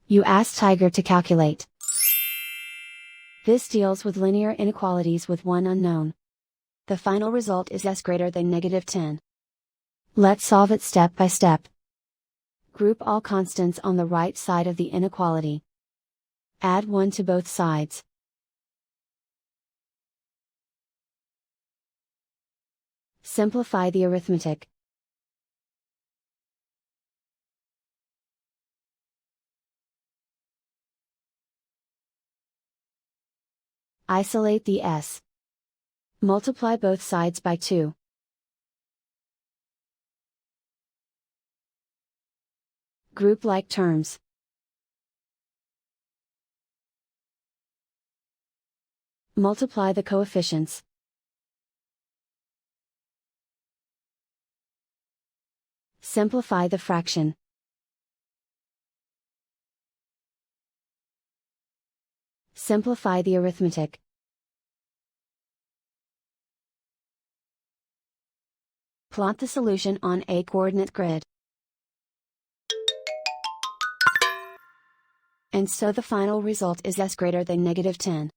You ask Tiger to calculate. This deals with linear inequalities with one unknown. The final result is s greater than -10. Let's solve it step by step. Group all constants on the right side of the inequality. Add 1 to both sides. Simplify the arithmetic. Isolate the s. Multiply both sides by 2. Group like terms. Multiply the coefficients. Simplify the fraction. Simplify the arithmetic. Plot the solution on a coordinate grid. And so the final result is s greater than -10.